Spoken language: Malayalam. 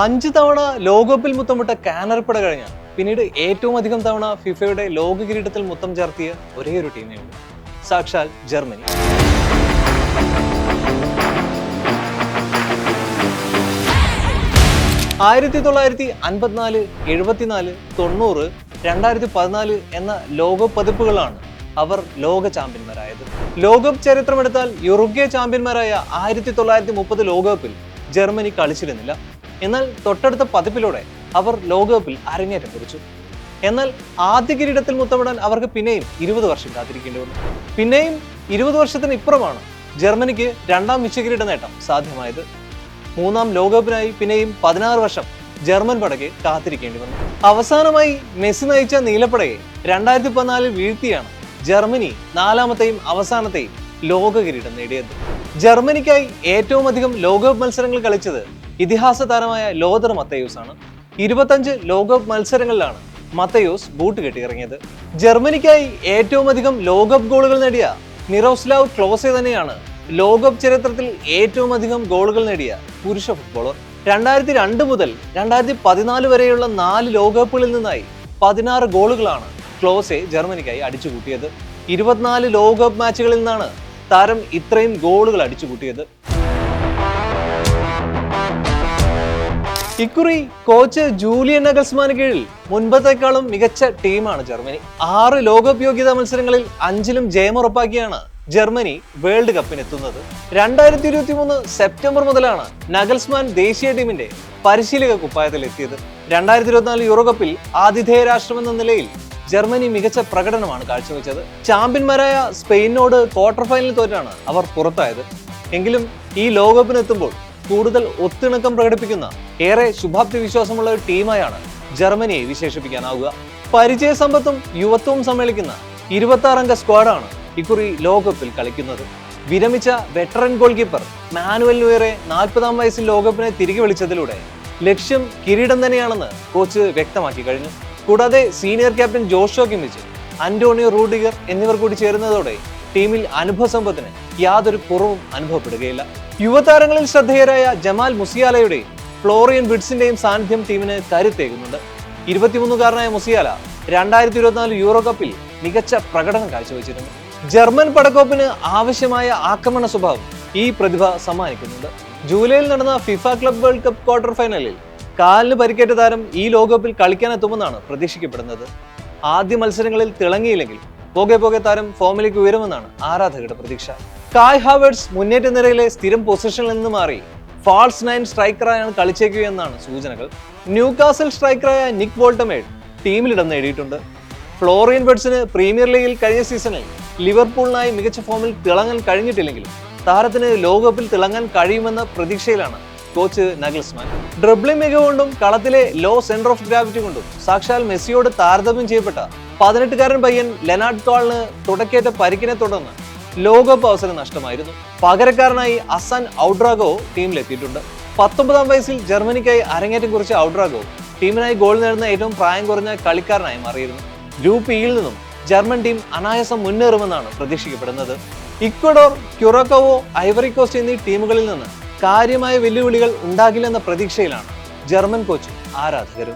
5 തവണ ലോകകപ്പിൽ മുത്തമിട്ട കാനറിപ്പട കഴിഞ്ഞ പിന്നീട് ഏറ്റവും അധികം തവണ ഫിഫയുടെ ലോക കിരീടത്തിൽ മുത്തം ചാർത്തിയ ഒരേയൊരു ടീമേ ഉള്ളൂ, സാക്ഷാൽ ജർമ്മനി. ആയിരത്തി 1954, 74, 90, 2014 എന്ന ലോകകപ്പ് പതിപ്പുകളാണ് അവർ ലോക ചാമ്പ്യന്മാരായത്. ലോകകപ്പ് ചരിത്രമെടുത്താൽ യുറുഗ്വേ ചാമ്പ്യന്മാരായ 1930 ലോകകപ്പിൽ ജർമ്മനി കളിച്ചിരുന്നില്ല. എന്നാൽ തൊട്ടടുത്ത പതിപ്പിലൂടെ അവർ ലോകകപ്പിൽ അരങ്ങേറ്റം കുറിച്ചു. എന്നാൽ ആദ്യ കിരീടത്തിൽ മുത്തമിടാൻ അവർക്ക് പിന്നെയും 20 വർഷം കാത്തിരിക്കേണ്ടി വന്നു. പിന്നെയും 20 വർഷത്തിന് ഇപ്പുറമാണ് ജർമ്മനിക്ക് രണ്ടാം വിശ്വകിരീട നേട്ടം സാധ്യമായത്. മൂന്നാം ലോകകപ്പിനായി പിന്നെയും 16 വർഷം ജർമ്മൻ പടയ്ക്ക് കാത്തിരിക്കേണ്ടി വന്നു. അവസാനമായി മെസ്സി നയിച്ച നീലപ്പടയെ 2014 വീഴ്ത്തിയാണ് ജർമ്മനി നാലാമത്തെയും അവസാനത്തെയും ലോക കിരീടം നേടിയത്. ജർമ്മനിക്കായി ഏറ്റവും അധികം ലോകകപ്പ് മത്സരങ്ങൾ കളിച്ചത് ഇതിഹാസ താരമായ ലോതർ മത്തയൂസ് ആണ്. 25 ലോകകപ്പ് മത്സരങ്ങളിലാണ് മത്തയൂസ് ബൂട്ട് കെട്ടിയിറങ്ങിയത്. ജർമ്മനിക്കായി ഏറ്റവും അധികം ലോകകപ്പ് ഗോളുകൾ നേടിയ മിറോസ്ലാവ് ക്ലോസെ തന്നെയാണ് ലോകകപ്പ് ചരിത്രത്തിൽ ഏറ്റവും അധികം ഗോളുകൾ നേടിയ പുരുഷ ഫുട്ബോളർ. 2002 മുതൽ 2014 വരെയുള്ള 4 ലോകകപ്പുകളിൽ നിന്നായി 16 ഗോളുകളാണ് ക്ലോസെ ജർമ്മനിക്കായി അടിച്ചുകൂട്ടിയത്. 24 ലോകകപ്പ് മാച്ചുകളിൽ നിന്നാണ് താരം ഇത്രയും ഗോളുകൾ അടിച്ചുകൂട്ടിയത്. ഇക്കുറി കോച്ച് ജൂലിയൻ നഗൽസ്മാന് കീഴിൽ മുൻപത്തേക്കാളും മികച്ച ടീമാണ് ജർമ്മനി. 6 ലോകകപ്പ് യോഗ്യതാ മത്സരങ്ങളിൽ 5ലും ജയമുറപ്പാക്കിയാണ് ജർമ്മനി വേൾഡ് കപ്പിനെത്തുന്നത്. 2023 സെപ്റ്റംബർ മുതലാണ് നഗൽസ്മാൻ ദേശീയ ടീമിന്റെ പരിശീലക കുപ്പായത്തിൽ എത്തിയത്. 2024 യൂറോ കപ്പിൽ ആതിഥേയ രാഷ്ട്രമെന്ന നിലയിൽ ജർമ്മനി മികച്ച പ്രകടനമാണ് കാഴ്ചവെച്ചത്. ചാമ്പ്യന്മാരായ സ്പെയിനോട് ക്വാർട്ടർ ഫൈനലിൽ തോറ്റാണ് അവർ പുറത്തായത്. എങ്കിലും ഈ ലോകകപ്പിനെത്തുമ്പോൾ കൂടുതൽ ഒത്തിണക്കം പ്രകടിപ്പിക്കുന്ന ഏറെ ശുഭാപ്തി വിശ്വാസമുള്ള ഒരു ടീമായാണ് ജർമ്മനിയെ വിശേഷിപ്പിക്കാനാവുക. പരിചയസമ്പത്തും യുവത്വവും സമ്മേളിക്കുന്ന 26 അംഗ സ്ക്വാഡാണ് ഇക്കുറി ലോകകപ്പിൽ കളിക്കുന്നത്. വിരമിച്ച വെറ്ററൻ ഗോൾ കീപ്പർ മാനുവൽ ന്യൂയറെ 40-ാം വയസ്സിൽ ലോകകപ്പിനെ തിരികെ വിളിച്ചതിലൂടെ ലക്ഷ്യം കിരീടം തന്നെയാണെന്ന് കോച്ച് വ്യക്തമാക്കി കഴിഞ്ഞു. കൂടാതെ senior captain Joshua Kimmich, Antonio Rudiger എന്നിവർ കൂടി ചേരുന്നതോടെ ടീമിൽ അനുഭവ സമ്പത്തിന് യാതൊരു കുറവും അനുഭവപ്പെടുകയില്ല. യുവതാരങ്ങളിൽ ശ്രദ്ധേയരായ ജമാൽ മുസിയാലയുടെയും ഫ്ലോറിയൻ വിഡ്സിന്റെയും സാന്നിധ്യം ടീമിന് കരുത്തേകുന്നുണ്ട്. 23-കാരനായ മുസിയാല 2024 യൂറോ കപ്പിൽ മികച്ച പ്രകടനം കാഴ്ചവെച്ചിരുന്നു. ജർമ്മൻ പടക്കോപ്പിന് ആവശ്യമായ ആക്രമണ സ്വഭാവം ഈ പ്രതിഭ സമ്മാനിക്കുന്നുണ്ട്. ജൂലൈയിൽ നടന്ന FIFA club world cup quarter ഫൈനലിൽ കാലിന് പരിക്കേറ്റ താരം ഈ ലോകകപ്പിൽ കളിക്കാനെത്തുമെന്നാണ് പ്രതീക്ഷിക്കപ്പെടുന്നത്. ആദ്യ മത്സരങ്ങളിൽ തിളങ്ങിയില്ലെങ്കിൽ പോകെ താരം ഫോമിലേക്ക് ഉയരുമെന്നാണ് ആരാധകരുടെ പ്രതീക്ഷ. കായ് ഹാവേർട്സ് മുന്നേറ്റ നിരയിലെ സ്ഥിരം പൊസിഷനിൽ നിന്ന് മാറി ഫാൾസ് 9 സ്ട്രൈക്കറായാണ് കളിച്ചേക്കുകയെന്നാണ് സൂചനകൾ. ന്യൂകാസൽ സ്ട്രൈക്കറായ നിക് വോൾട്ടമേഡ് ടീമിലിടം നേടിയിട്ടുണ്ട്. ഫ്ലോറിയൻ വിഡ്സിന് പ്രീമിയർ ലീഗിൽ കഴിഞ്ഞ സീസണിൽ ലിവർപൂളിനായി മികച്ച ഫോമിൽ തിളങ്ങാൻ കഴിഞ്ഞിട്ടില്ലെങ്കിലും താരത്തിന് ലോകകപ്പിൽ തിളങ്ങാൻ കഴിയുമെന്ന പ്രതീക്ഷയിലാണ് കോച്ച് നഗൽസ്മാൻ. ഡ്രിബ്ലിംഗ് മികവ് കൊണ്ടും കളത്തിലെ ലോ സെന്റർ ഓഫ് ഗ്രാവിറ്റി കൊണ്ടും സാക്ഷാൽ മെസ്സിയോട് താരതമ്യം ചെയ്യപ്പെട്ട 18-കാരൻ പയ്യൻ ലെനാർഡ് കോളിന് തുടക്കേറ്റ പരിക്കിനെ തുടർന്ന് ലോകകപ്പ് അവസരം നഷ്ടമായിരുന്നു. പകരക്കാരനായി അസാൻ ഔഡ്രാഗോ ടീമിലെത്തിയിട്ടുണ്ട്. 19-ാം വയസ്സിൽ ജർമ്മനിക്കായി അരങ്ങേറ്റം കുറിച്ച ഔഡ്രാഗോ ടീമിനായി ഗോൾ നേടുന്ന ഏറ്റവും പ്രായം കുറഞ്ഞ കളിക്കാരനായി മാറിയിരുന്നു. ഗ്രൂപ്പ് ഇയിൽ നിന്നും ജർമ്മൻ ടീം അനായാസം മുന്നേറുമെന്നാണ് പ്രതീക്ഷിക്കപ്പെടുന്നത്. ഇക്വഡോർ, ക്യുറാക്കോവോ, ഐവറി കോസ്റ്റ് എന്നീ ടീമുകളിൽ നിന്ന് കാര്യമായ വെല്ലുവിളികൾ ഉണ്ടാകില്ലെന്ന പ്രതീക്ഷയിലാണ് ജർമ്മൻ കോച്ചും ആരാധകരും.